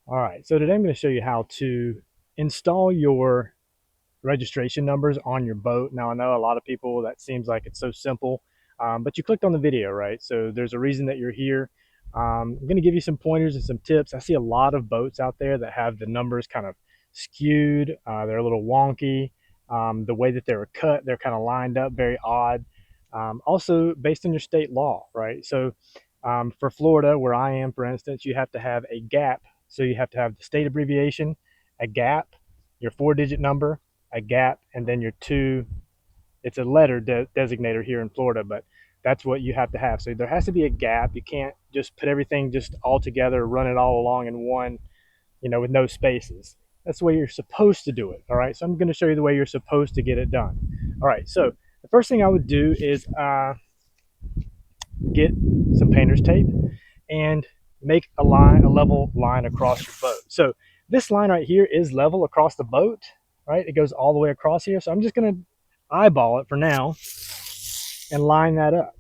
All right, so today I'm going to show you how to install your registration numbers on your boat. Now, I know a lot of people, that seems like it's so simple, but you clicked on the video, right? So there's a reason that you're here. I'm going to give you some pointers and some tips. I see a lot of boats out there that have the numbers kind of skewed. They're a little wonky. The way that they were cut, they're kind of lined up very odd. Also based on your state law, right? So for Florida, where I am, for instance, you have to have a gap. So you have to have the state abbreviation, a gap, your 4-digit number, a gap, and then your two. It's a letter designator here in Florida, but that's what you have to have. So there has to be a gap. You can't just put everything just all together, run it all along in one, with no spaces. That's the way you're supposed to do it. All right. So I'm going to show you the way you're supposed to get it done. All right. So the first thing I would do is get some painter's tape and make a line, a level line across your boat. So this line right here is level across the boat, right? It goes all the way across here. So I'm just going to eyeball it for now and line that up.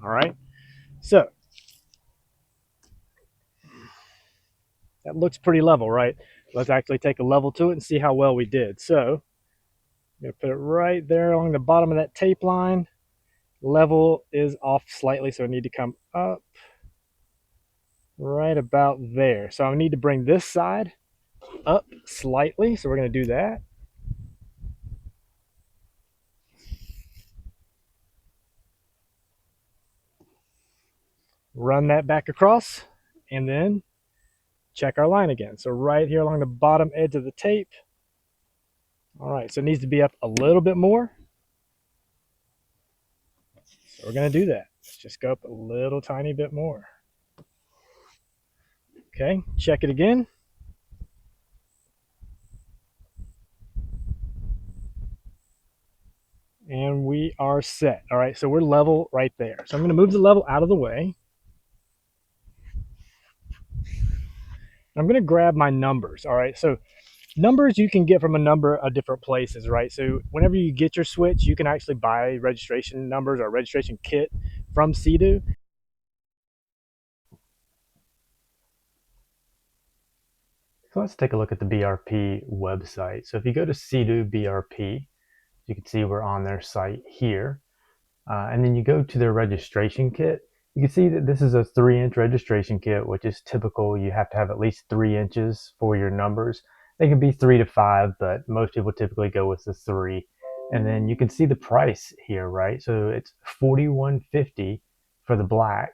All right. So that looks pretty level, right? Let's actually take a level to it and see how well we did. So I'm going to put it right there along the bottom of that tape line. Level is off slightly, so I need to come up right about there. So I need to bring this side up slightly. So we're going to do that. Run that back across, and then check our line again. So right here along the bottom edge of the tape. All right, so it needs to be up a little bit more. So we're going to do that. Let's just go up a little tiny bit more. Okay, check it again. And we are set. All right, so we're level right there. So I'm going to move the level out of the way. I'm going to grab my numbers. All right, so numbers you can get from a number of different places, right? So whenever you get your switch, you can actually buy registration numbers or registration kit from Sea-Doo. So let's take a look at the BRP website. So if you go to Sea-Doo BRP, you can see we're on their site here. And then you go to their registration kit. You can see that this is a 3-inch registration kit, which is typical. You have to have at least 3 inches for your numbers. They can be 3 to 5, but most people typically go with the 3. And then you can see the price here, right? So it's $41.50 for the black,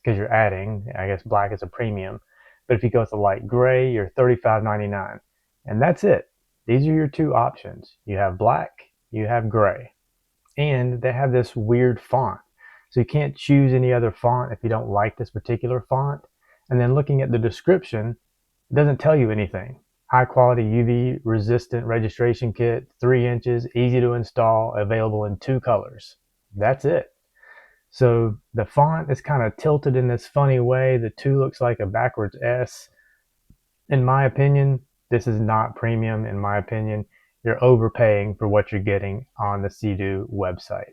because you're adding, I guess black is a premium. But if you go with the light gray, you're $35.99. And that's it. These are your two options. You have black, you have gray. And they have this weird font. So you can't choose any other font if you don't like this particular font. And then looking at the description, it doesn't tell you anything. High quality UV resistant registration kit, 3 inches, easy to install, available in 2 colors. That's it. So the font is kind of tilted in this funny way. The 2 looks like a backwards S. In my opinion, this is not premium. In my opinion, you're overpaying for what you're getting on the Sea-Doo website.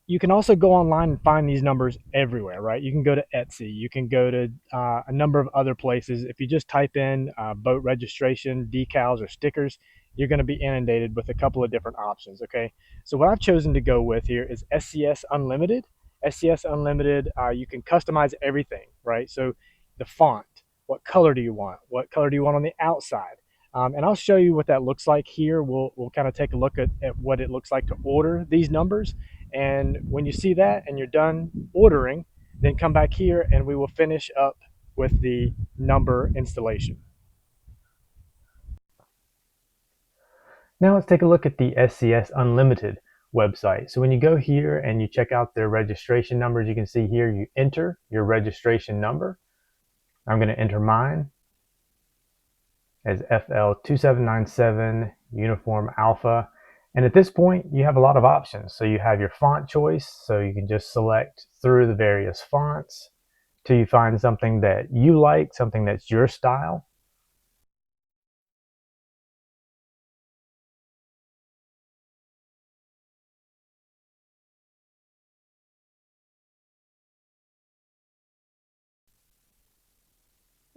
You can also go online and find these numbers everywhere, right? You can go to Etsy. You can go to a number of other places. If you just type in boat registration, decals, or stickers, you're going to be inundated with a couple of different options, okay? So what I've chosen to go with here is SCS Unlimited. SCS Unlimited, you can customize everything, right? So the font, what color do you want? What color do you want on the outside? And I'll show you what that looks like here. We'll kind of take a look at what it looks like to order these numbers. And when you see that and you're done ordering, then come back here and we will finish up with the number installation. Now let's take a look at the SCS Unlimited website. So when you go here and you check out their registration numbers, you can see here you enter your registration number. I'm going to enter mine as FL2797 Uniform Alpha. And at this point, you have a lot of options. So you have your font choice, so you can just select through the various fonts till you find something that you like, something that's your style.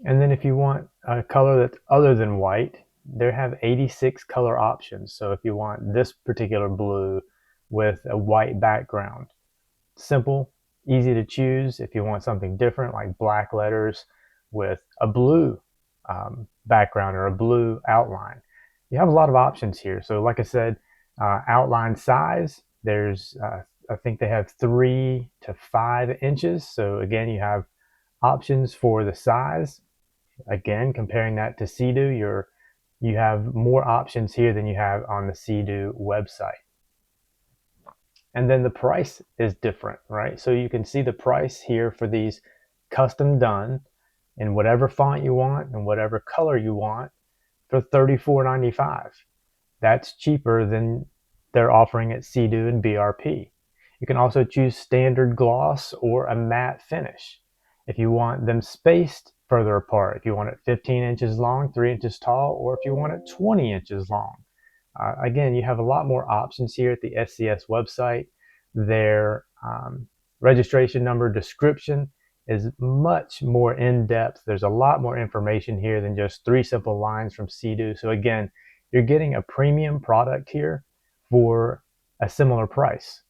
And then if you want a color that's other than white, they have 86 color options. So if you want this particular blue with a white background, simple, easy to choose. If you want something different like black letters with a blue background or a blue outline, you have a lot of options here. So like I said, outline size, there's I think they have 3 to 5 inches. So again, you have options for the size. Again, comparing that to Sea-Doo, you have more options here than you have on the Sea-Doo website. And then the price is different, right? So you can see the price here for these custom done in whatever font you want and whatever color you want for $34.95. That's cheaper than they're offering at Sea-Doo and BRP. You can also choose standard gloss or a matte finish. If you want them spaced further apart, if you want it 15 inches long, 3 inches tall, or if you want it 20 inches long. Again, you have a lot more options here at the SCS website. Their registration number description is much more in depth. There's a lot more information here than just 3 simple lines from Sea-Doo. So again, you're getting a premium product here for a similar price.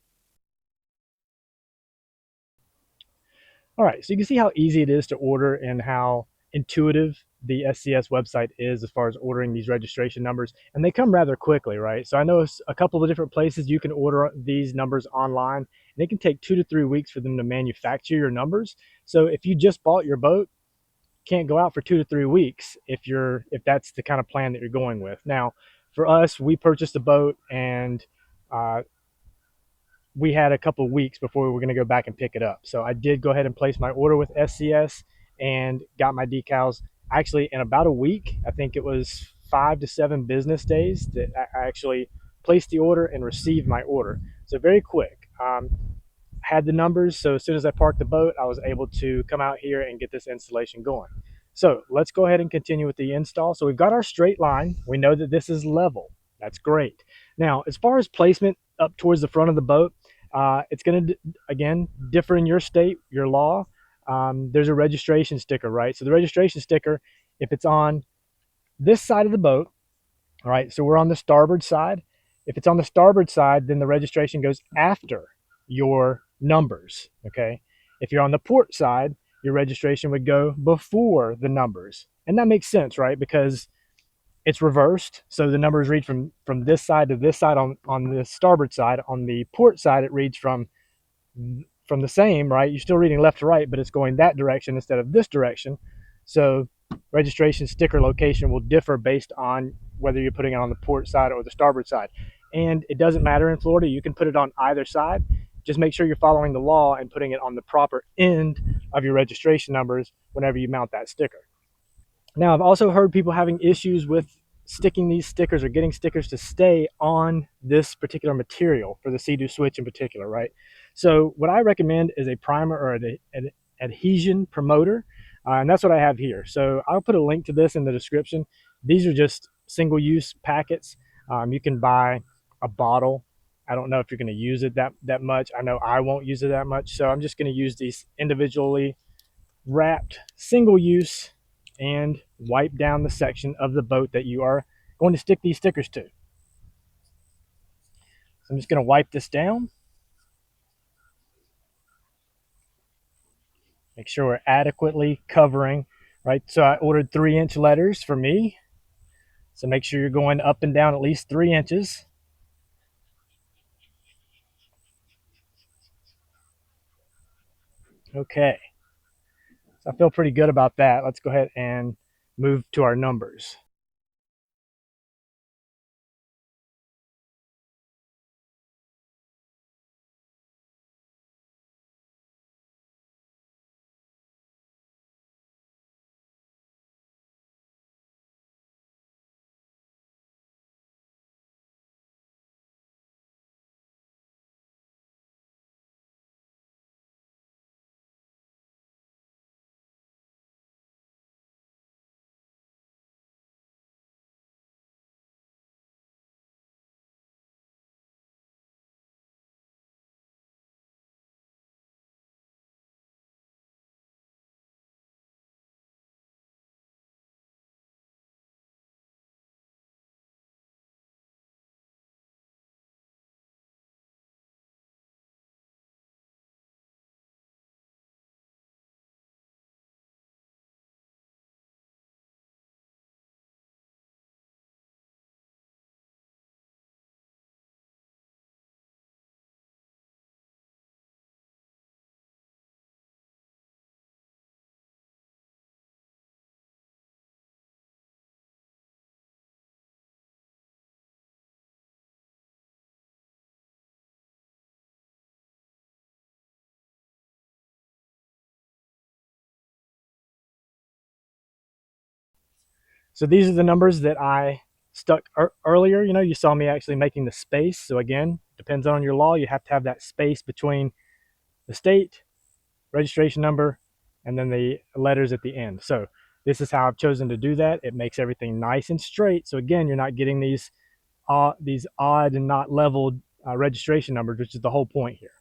All right, so you can see how easy it is to order and how intuitive the SCS website is as far as ordering these registration numbers, and they come rather quickly, right? So I know a couple of different places you can order these numbers online, and it can take 2 to 3 weeks for them to manufacture your numbers. So if you just bought your boat, can't go out for 2 to 3 weeks if that's the kind of plan that you're going with. Now, for us, we purchased a boat and uh, we had a couple of weeks before we were going to go back and pick it up. So I did go ahead and place my order with SCS and got my decals actually in about a week. I think it was 5 to 7 business days that I actually placed the order and received my order. So very quick. Had the numbers, so as soon as I parked the boat, I was able to come out here and get this installation going. So let's go ahead and continue with the install. So we've got our straight line. We know that this is level. That's great. Now, as far as placement up towards the front of the boat, it's going to, again, differ in your state, your law. There's a registration sticker, right? So the registration sticker, if it's on this side of the boat, all right, so we're on the starboard side. If it's on the starboard side, then the registration goes after your numbers, okay? If you're on the port side, your registration would go before the numbers. And that makes sense, right? Because it's reversed. So the numbers read from this side to this side on the starboard side. On the port side, it reads from the same, right? You're still reading left to right, but it's going that direction instead of this direction. So registration sticker location will differ based on whether you're putting it on the port side or the starboard side. And it doesn't matter in Florida. You can put it on either side. Just make sure you're following the law and putting it on the proper end of your registration numbers whenever you mount that sticker. Now, I've also heard people having issues with sticking these stickers or getting stickers to stay on this particular material for the Sea-Doo switch in particular, right? So what I recommend is a primer or an adhesion promoter, and that's what I have here. So I'll put a link to this in the description. These are just single-use packets. You can buy a bottle. I don't know if you're going to use it that much. I know I won't use it that much, so I'm just going to use these individually wrapped, single use, and wipe down the section of the boat that you are going to stick these stickers to. So I'm just going to wipe this down, make sure we're adequately covering, right? So I ordered 3-inch letters for me. So make sure you're going up and down at least 3 inches. Okay. So I feel pretty good about that. Let's go ahead and move to our numbers. So these are the numbers that I stuck earlier. You know, you saw me actually making the space. So again, depends on your law. You have to have that space between the state, registration number, and then the letters at the end. So this is how I've chosen to do that. It makes everything nice and straight. So again, you're not getting these odd and not leveled registration numbers, which is the whole point here.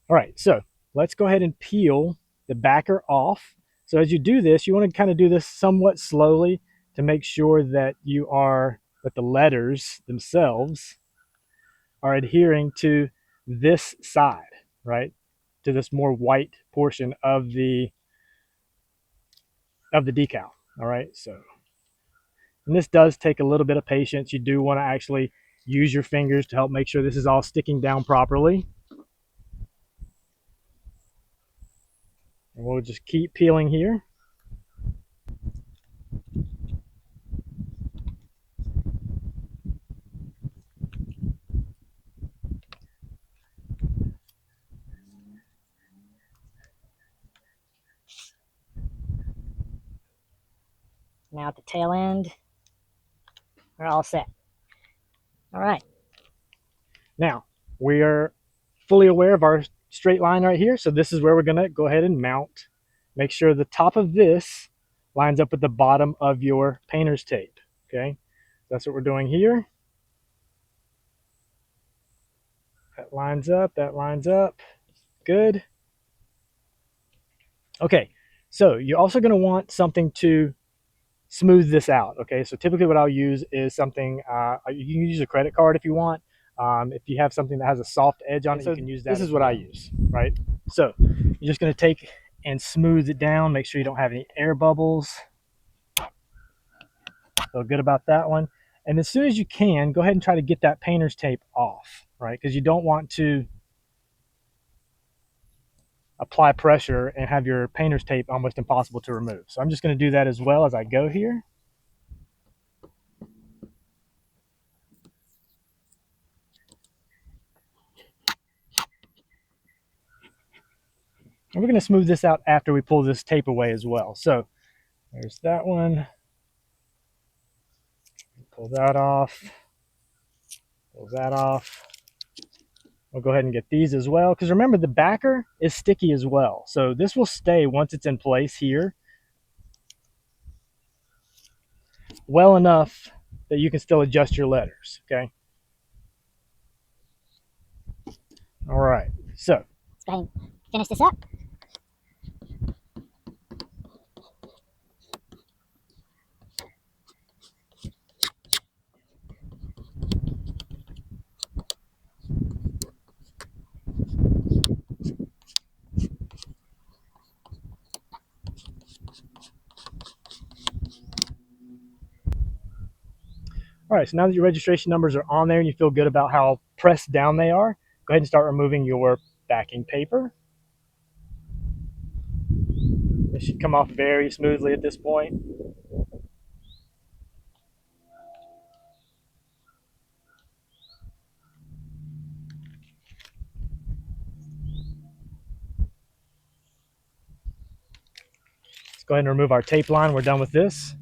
All right, so let's go ahead and peel the backer off. So as you do this, you want to kind of do this somewhat slowly to make sure that that the letters themselves are adhering to this side, right? To this more white portion of the decal. All right, so and this does take a little bit of patience. You do want to actually use your fingers to help make sure this is all sticking down properly. And we'll just keep peeling here. Now at the tail end, we're all set. All right. Now, we are fully aware of our straight line right here. So this is where we're going to go ahead and mount. Make sure the top of this lines up with the bottom of your painter's tape. Okay, that's what we're doing here. That lines up, that lines up. Good. Okay, so you're also going to want something to smooth this out. Okay, so typically what I'll use is something, you can use a credit card if you want. If you have something that has a soft edge on it, so you can use that. This is what I use, right? So you're just going to take and smooth it down. Make sure you don't have any air bubbles. Feel good about that one. And as soon as you can, go ahead and try to get that painter's tape off, right? Because you don't want to apply pressure and have your painter's tape almost impossible to remove. So I'm just going to do that as well as I go here. And we're going to smooth this out after we pull this tape away as well. So there's that one. Pull that off. Pull that off. We'll go ahead and get these as well. Because remember, the backer is sticky as well. So this will stay once it's in place here well enough that you can still adjust your letters. Okay. All right. So let's go ahead and finish this up. all right, so now that your registration numbers are on there and you feel good about how pressed down they are, go ahead and start removing your backing paper. This should come off very smoothly at this point. Let's go ahead and remove our tape line. We're done with this.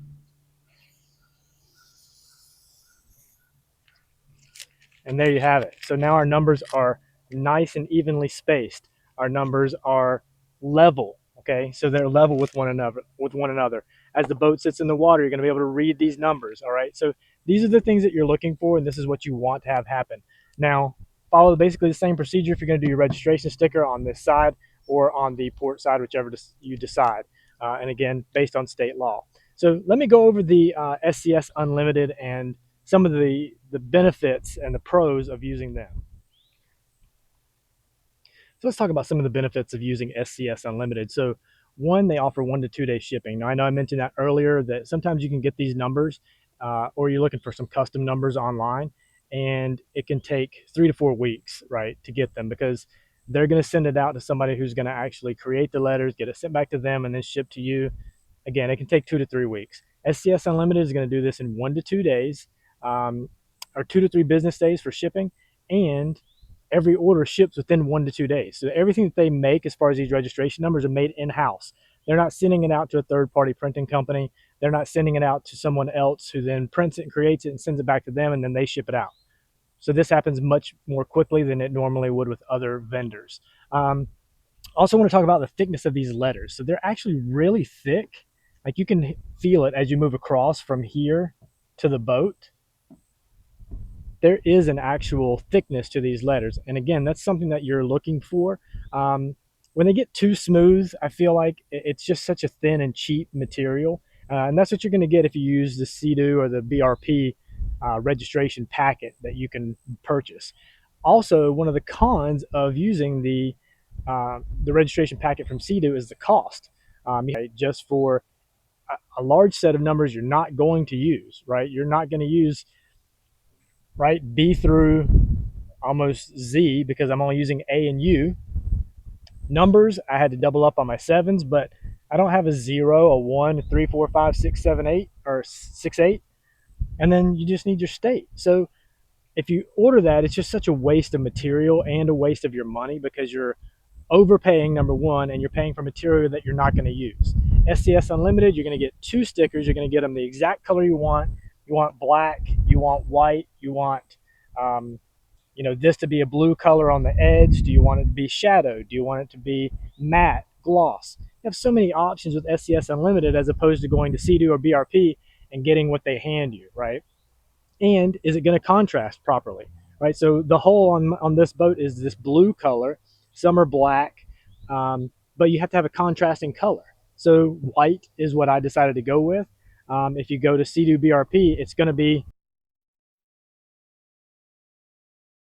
And there you have it. So now our numbers are nice and evenly spaced. Our numbers are level, okay? So they're level with one another. As the boat sits in the water, you're going to be able to read these numbers, all right? So these are the things that you're looking for, and this is what you want to have happen. Now, follow basically the same procedure if you're going to do your registration sticker on this side or on the port side, whichever you decide. And again, based on state law. So let me go over the SCS Unlimited and some of the benefits and the pros of using them. So let's talk about some of the benefits of using SCS Unlimited. So one, they offer 1 to 2 day shipping. Now I know I mentioned that earlier that sometimes you can get these numbers or you're looking for some custom numbers online and it can take 3 to 4 weeks, right, to get them because they're going to send it out to somebody who's going to actually create the letters, get it sent back to them and then shipped to you. Again, it can take 2 to 3 weeks. SCS Unlimited is going to do this in 1 to 2 days. Or 2 to 3 business days for shipping, and every order ships within 1 to 2 days. So everything that they make as far as these registration numbers are made in-house. They're not sending it out to a third-party printing company. they're not sending it out to someone else who then prints it and creates it and sends it back to them, and then they ship it out. So this happens much more quickly than it normally would with other vendors. Also want to talk about the thickness of these letters. So they're actually really thick. Like you can feel it as you move across from here to the boat. There is an actual thickness to these letters. And again, that's something that you're looking for. When they get too smooth, I feel like it's just such a thin and cheap material. And that's what you're going to get if you use the CDU or the BRP registration packet that you can purchase. Also, one of the cons of using the registration packet from CDU is the cost. Just for a large set of numbers you're not going to use, right? You're not going to use, right, B through almost Z because I'm only using A and U. Numbers, I had to double up on my sevens, but I don't have a 0, a 1, 3, 4, 5, 6, 7, 8, or 6, 8. And then you just need your state. So if you order that, it's just such a waste of material and a waste of your money because you're overpaying, number one, and you're paying for material that you're not going to use. SCS Unlimited, you're going to get 2 stickers. You're going to get them the exact color you want. You want black, you want white, you want this to be a blue color on the edge. Do you want it to be shadowed? Do you want it to be matte, gloss? You have so many options with SCS Unlimited as opposed to going to CDU or BRP and getting what they hand you, right? And is it going to contrast properly, right? So the hull on this boat is this blue color. Some are black, but you have to have a contrasting color. So white is what I decided to go with. If you go to CDU BRP, it's going to be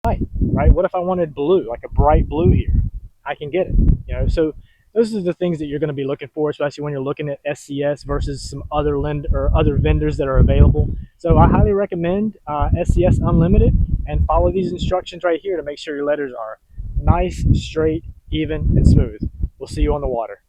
white, right? What if I wanted blue, like a bright blue here? I can get it, So those are the things that you're going to be looking for, especially when you're looking at SCS versus some other other vendors that are available. So I highly recommend SCS Unlimited, and follow these instructions right here to make sure your letters are nice, straight, even, and smooth. We'll see you on the water.